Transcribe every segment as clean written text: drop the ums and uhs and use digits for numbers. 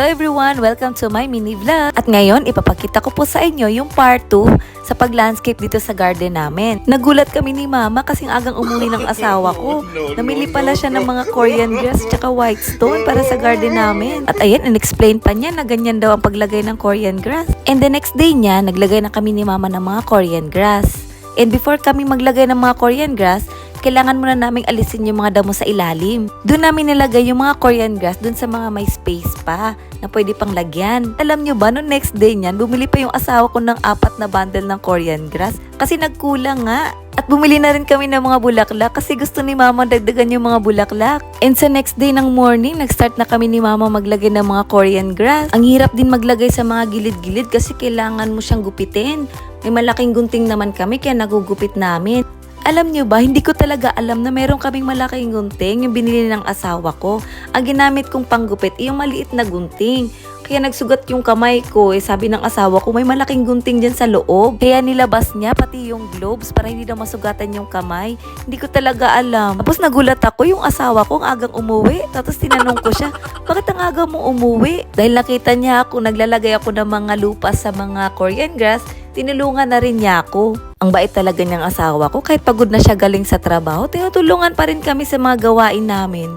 everyone! Welcome to my mini vlog. At ngayon, ipapakita ko po sa inyo yung part 2 sa pag-landscape dito sa garden namin. Nagulat kami ni Mama kasing agang umuwi ng asawa ko. Namili pala siya ng mga Korean grass at white stone para sa garden namin. At ayan, in-explain pa niya na ganyan daw ang paglagay ng Korean grass. And the next day niya, naglagay na kami ni Mama ng mga Korean grass. And before kami maglagay ng mga Korean grass, kailangan muna naming alisin yung mga damo sa ilalim. Doon namin nilagay yung mga Korean grass doon sa mga may space pa na pwede pang lagyan. Alam nyo ba, no next day niyan, bumili pa yung asawa ko ng 4 na bundle ng Korean grass kasi nagkulang nga. At bumili na rin kami ng mga bulaklak kasi gusto ni Mama dagdagan yung mga bulaklak. And sa next day ng morning, nag-start na kami ni Mama maglagay ng mga Korean grass. Ang hirap din maglagay sa mga gilid-gilid kasi kailangan mo siyang gupitin. May malaking gunting naman kami kaya nagugupit namin. Alam nyo ba, hindi ko talaga alam na meron kaming malaking gunting yung binili ng asawa ko. Ang ginamit kong panggupit ay yung maliit na gunting. Kaya nagsugat yung kamay ko. Sabi ng asawa ko, may malaking gunting dyan sa loob. Kaya nilabas niya pati yung gloves para hindi daw masugatan yung kamay. Hindi ko talaga alam. Tapos nagulat ako yung asawa ko ang agang umuwi. Tapos tinanong ko siya, bakit ang aga mo umuwi? Dahil nakita niya ako, naglalagay ako ng mga lupa sa mga Korean grass, tinulungan na rin niya ako. Ang bait talaga niyang asawa ko. Kahit pagod na siya galing sa trabaho, tinutulungan pa rin kami sa mga gawain namin.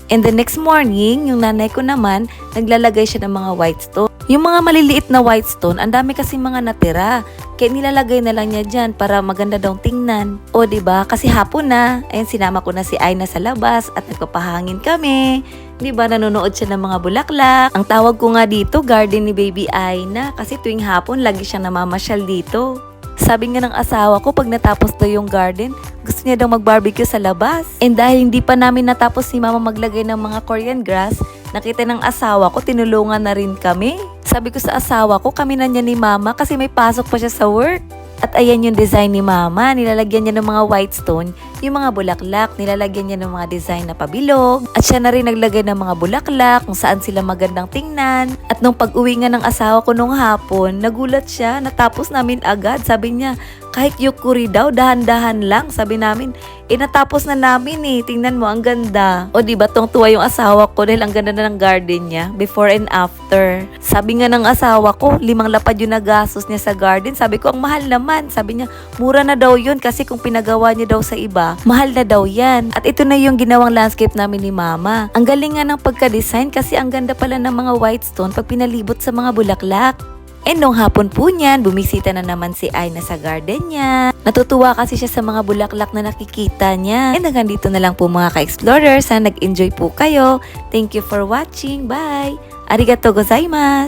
And the next morning, yung nanay ko naman, naglalagay siya ng mga white stone. Yung mga maliliit na white stone, ang dami kasi mga natira. Kaya nilalagay na lang niya dyan para maganda daw tingnan. O diba? Kasi hapon na. Ayun, sinama ko na si Aina sa labas at nagpapahangin kami. Diba? Nanonood siya ng mga bulaklak. Ang tawag ko nga dito, garden ni Baby Aina. Kasi tuwing hapon, lagi siyang namamasyal dito. Sabi nga ng asawa ko, pag natapos daw yung garden, gusto niya daw mag-barbecue sa labas. And dahil hindi pa namin natapos ni Mama maglagay ng mga Korean grass, nakita ng asawa ko, tinulungan na rin kami. Sabi ko sa asawa ko, kami na niya ni Mama kasi may pasok pa siya sa work. At ayan yung design ni Mama, nilalagyan niya ng mga white stone, yung mga bulaklak, nilalagyan niya ng mga design na pabilog. At siya na rin naglagay ng mga bulaklak kung saan sila magandang tingnan. At nung pag-uwi nga ng asawa ko nung hapon, nagulat siya, natapos namin agad. Sabi niya, kahit yukuri daw, dahan-dahan lang. Sabi namin, natapos na namin tingnan mo, ang ganda. O diba, tuwa yung asawa ko dahil ang ganda na ng garden niya, before and after. Sabi nga ng asawa ko, 5 lapad yung nagastos niya sa garden. Sabi ko, ang mahal naman. Sabi niya, mura na daw yun kasi kung pinagawa niya daw sa iba, mahal na daw yan. At ito na yung ginawang landscape namin ni Mama. Ang galing nga ng pagka-design kasi ang ganda pala ng mga white stone pag pinalibot sa mga bulaklak. And nung hapon po niyan, bumisita na naman si Aina sa garden niya. Natutuwa kasi siya sa mga bulaklak na nakikita niya. And hanggang dito na lang po mga ka-explorers. Sana nag-enjoy po kayo. Thank you for watching. Bye! Arigatou gozaimasu!